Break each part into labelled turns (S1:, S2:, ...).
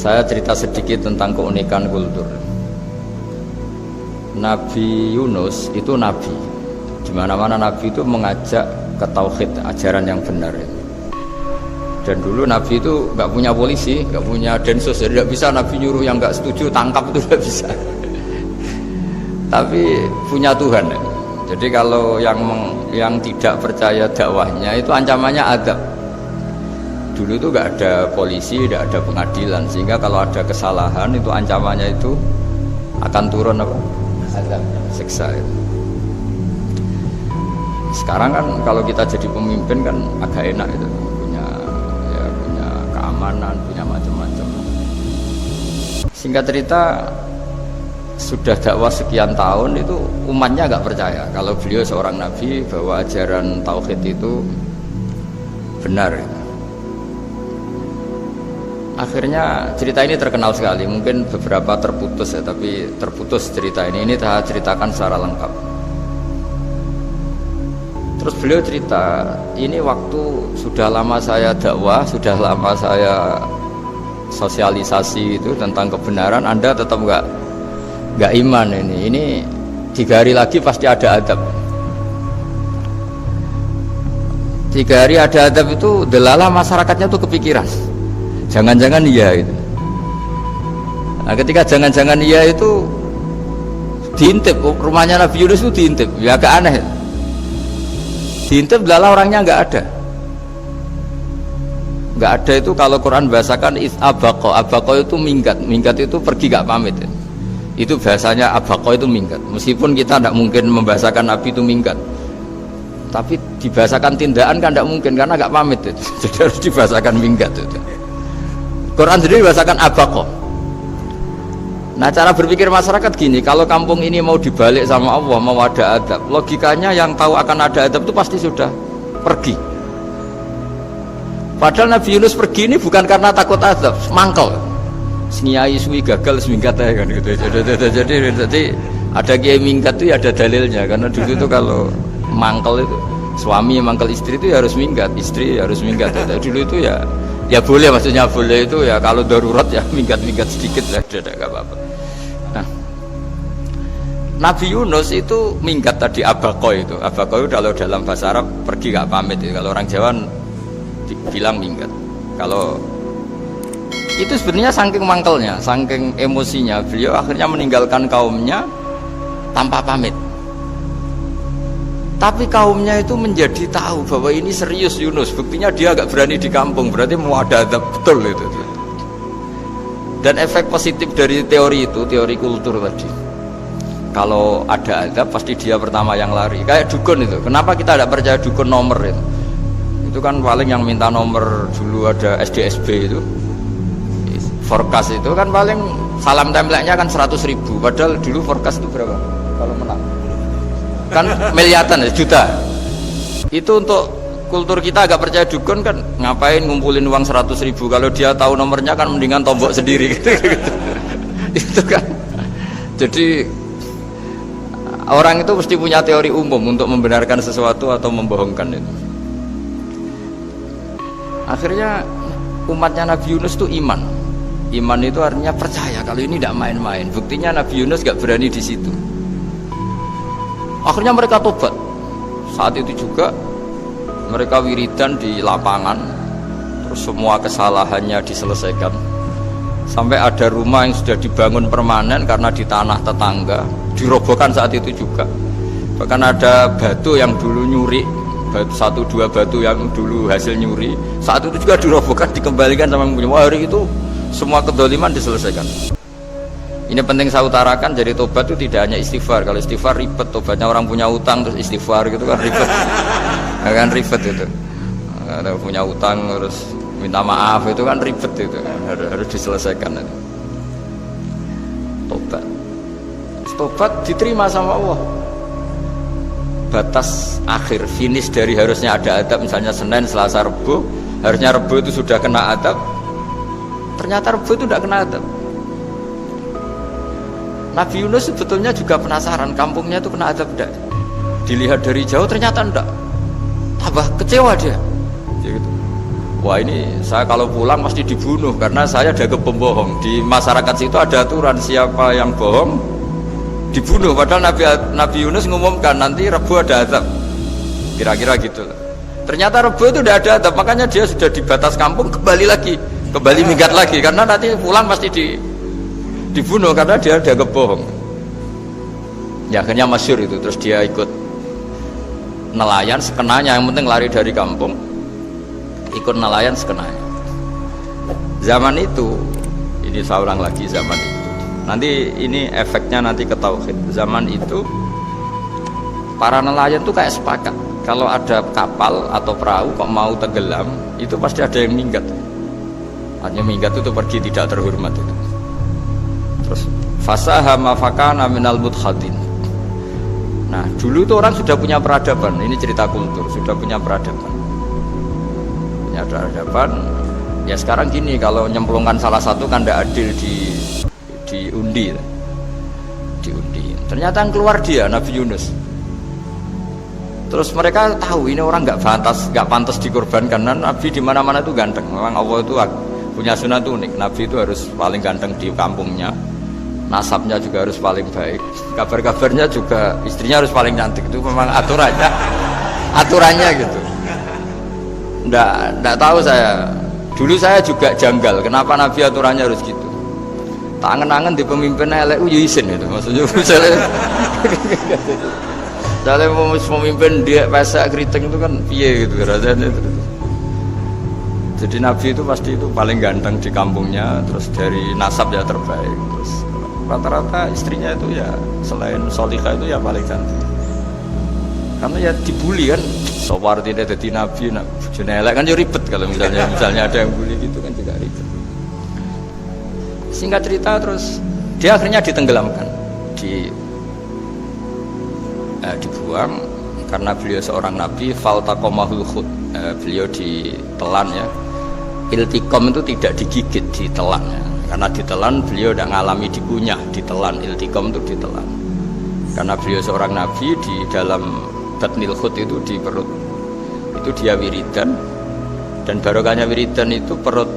S1: Saya cerita sedikit tentang keunikan kultur. Nabi Yunus itu nabi. Di mana-mana nabi itu mengajak ke tauhid, ajaran yang benar. Dan dulu nabi itu nggak punya polisi, nggak punya densus, jadi nggak bisa nabi nyuruh yang nggak setuju tangkap, itu nggak bisa. Tapi punya Tuhan. Jadi kalau yang tidak percaya dakwahnya itu ancamannya azab. Dulu itu nggak ada polisi, nggak ada pengadilan, sehingga kalau ada kesalahan itu ancamannya itu akan turun apa? Azab, siksa itu. Sekarang kan kalau kita jadi pemimpin kan agak enak itu, punya keamanan, punya macam-macam. Singkat cerita, sudah dakwah sekian tahun itu umatnya nggak percaya kalau beliau seorang nabi, bahwa ajaran tauhid itu benar. Akhirnya cerita ini terkenal sekali, mungkin beberapa terputus ya, tapi terputus cerita ini saya ceritakan secara lengkap. Terus beliau cerita, ini waktu sudah lama saya dakwah, sudah lama saya sosialisasi itu tentang kebenaran, Anda tetap nggak iman ini 3 hari lagi pasti ada adab. 3 hari ada adab itu delalah masyarakatnya tuh kepikiran. Jangan-jangan iya itu. Nah, ketika jangan-jangan iya itu diintip, rumahnya Nabi Yunus itu diintip, ya agak aneh. Diintip adalah orangnya nggak ada itu kalau Quran bahasakan abaqo itu minggat itu pergi nggak pamit ya. Itu bahasanya abaqo itu minggat, meskipun kita tidak mungkin membahasakan Nabi itu minggat, tapi dibahasakan tindakan kan tidak mungkin karena nggak pamit itu. Jadi harus dibahasakan minggat itu. Quran sendiri bahasakan abaqo. Nah, cara berpikir masyarakat gini, kalau kampung ini mau dibalik sama Allah, mau ada adab, logikanya yang tahu akan ada adab itu pasti sudah pergi. Padahal Nabi Yunus pergi ini bukan karena takut adab, mangkel. Seniai suwi gagal seminggat ya kan gitu. Jadi ada kiai minggat itu ya ada dalilnya, karena dulu itu kalau mangkel itu suami mangkel istri itu ya harus minggat, istri harus minggat. Dulu itu ya boleh, maksudnya boleh itu ya kalau darurat ya minggat sedikit lah, tidak apa-apa. Nah, Nabi Yunus itu minggat tadi abaqo itu kalau dalam bahasa Arab pergi gak pamit itu. Kalau orang Jawa bilang minggat. Kalau itu sebenarnya saking mangkelnya, saking emosinya, beliau akhirnya meninggalkan kaumnya tanpa pamit. Tapi kaumnya itu menjadi tahu bahwa ini serius Yunus, buktinya dia agak berani di kampung, berarti mau ada adab betul itu. Dan efek positif dari teori itu, teori kultur tadi, kalau ada adab pasti dia pertama yang lari. Kayak dukun itu, kenapa kita tidak percaya dukun nomor itu? Itu kan paling yang minta nomor dulu ada SDSB itu, forecast itu kan paling salam template-nya kan 100.000, padahal dulu forecast itu berapa kalau menang? Kan miliaran juta. Itu untuk kultur kita agak percaya dukun kan, ngapain ngumpulin uang 100.000 kalau dia tahu nomornya kan mendingan tombok sendiri gitu. Itu kan. Jadi orang itu mesti punya teori umum untuk membenarkan sesuatu atau membohongkan itu. Akhirnya umatnya Nabi Yunus itu iman itu artinya percaya kalau ini tidak main-main. Buktinya Nabi Yunus gak berani di situ. Akhirnya mereka tobat. Saat itu juga mereka wiridan di lapangan, terus semua kesalahannya diselesaikan. Sampai ada rumah yang sudah dibangun permanen karena di tanah tetangga, dirobohkan saat itu juga. Bahkan ada batu yang dulu nyuri, 1-2 batu yang dulu hasil nyuri, saat itu juga dirobohkan, dikembalikan sama yang punya. Wah, hari itu semua kedoliman diselesaikan. Ini penting saya utarakan, jadi tobat itu tidak hanya istighfar. Kalau istighfar ribet, tobatnya orang punya utang terus istighfar gitu kan ribet. Kan ribet itu. Ada punya utang terus minta maaf itu kan ribet itu. Harus diselesaikan itu. Tobat diterima sama Allah. Batas akhir finish dari harusnya ada adab, misalnya Senin, Selasa, Rebu, harusnya Rebu itu sudah kena adab. Ternyata Rebu itu tidak kena adab. Nabi Yunus sebetulnya juga penasaran kampungnya itu kena azab enggak. Dilihat dari jauh ternyata enggak. Tambah kecewa dia. Gitu. Wah ini saya kalau pulang pasti dibunuh karena saya dianggap pembohong. Di masyarakat situ ada aturan siapa yang bohong dibunuh. Padahal Nabi Yunus ngumumkan nanti Rebu ada azab. Kira-kira gitu. Ternyata Rebu itu tidak ada azab, makanya dia sudah di batas kampung kembali minggat lagi karena nanti pulang pasti dibunuh karena dia dianggap bohong. Ya akhirnya masyhur itu, terus dia ikut nelayan sekenanya, yang penting lari dari kampung, ikut nelayan sekenanya. Zaman itu, ini saya ulang lagi, zaman itu nanti ini efeknya nanti ke tauhid. Zaman itu para nelayan tuh kayak sepakat kalau ada kapal atau perahu kok mau tenggelam itu pasti ada yang minggat. Hanya minggat itu pergi tidak terhormat itu. Terus fasahama fakana minal mudkhatin. Nah dulu itu orang sudah punya peradaban. Ini cerita kultur, sudah punya peradaban. Punya peradaban. Ya sekarang gini, kalau nyemplungkan salah satu kan tidak adil diundi. Ternyata yang keluar dia Nabi Yunus. Terus mereka tahu ini orang nggak pantas dikorbankan. Dan Nabi di mana-mana itu ganteng. Memang Allah itu punya sunah itu unik. Nabi itu harus paling ganteng di kampungnya. Nasabnya juga harus paling baik. Kabar-kabarnya juga istrinya harus paling cantik. Itu memang aturannya gitu. Nggak tahu saya. Dulu saya juga janggal. Kenapa Nabi aturannya harus gitu? Tak angen-angen di pemimpin LU izin itu. Maksudnya misalnya memimpin dia pasak keriting itu kan piye gitu rasanya itu. Jadi Nabi itu pasti itu paling ganteng di kampungnya, terus dari nasab ya terbaik, terus rata-rata istrinya itu ya selain solihah itu ya paling cantik. Karena ya dibully kan, sopar tidak jadi Nabi, jenelek kan ya ribet kalau misalnya ada yang bully gitu kan juga ribet. Singkat cerita terus dia akhirnya ditenggelamkan, dibuang karena beliau seorang nabi. Faltaqamahul khut, beliau ditelan ya. Iltiqam itu tidak digigit, ditelan ya. Karena ditelan beliau tidak mengalami dikunyah, ditelan. Iltiqam itu ditelan karena beliau seorang nabi. Di dalam batnil khut itu di perut itu dia wiridan, dan barokahnya wiridan itu perut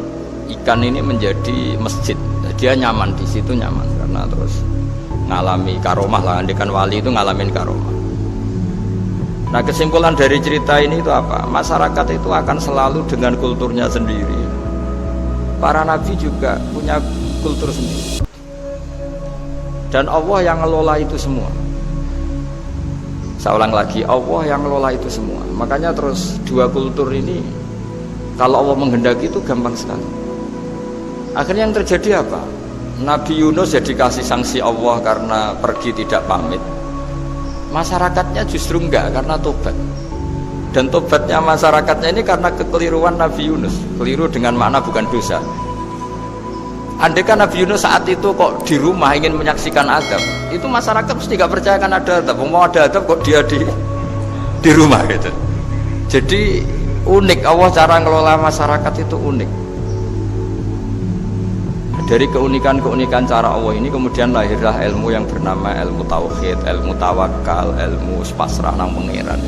S1: ikan ini menjadi masjid. Dia nyaman di situ, nyaman karena terus ngalami karomah lah. Andikan wali itu ngalamin karomah. Nah kesimpulan dari cerita ini itu apa? Masyarakat itu akan selalu dengan kulturnya sendiri. Para nabi juga punya kultur sendiri. Dan Allah yang ngelola itu semua. Saya ulang lagi, Allah yang ngelola itu semua. Makanya terus dua kultur ini kalau Allah menghendaki itu gampang sekali. Akhirnya yang terjadi apa? Nabi Yunus ya dikasih sanksi Allah karena pergi tidak pamit. Masyarakatnya justru enggak karena tobat. Dan tobatnya masyarakatnya ini karena kekeliruan Nabi Yunus. Keliru dengan makna bukan dosa. Andai kan Nabi Yunus saat itu kok di rumah ingin menyaksikan azab, itu masyarakat mesti gak percaya kan ada azab. Mau ada azab kok dia di rumah gitu. Jadi unik, Allah cara ngelola masyarakat itu unik. Dari keunikan-keunikan cara Allah ini kemudian lahirlah ilmu yang bernama ilmu tauhid, ilmu tawakal, ilmu pasrah nang pangeran.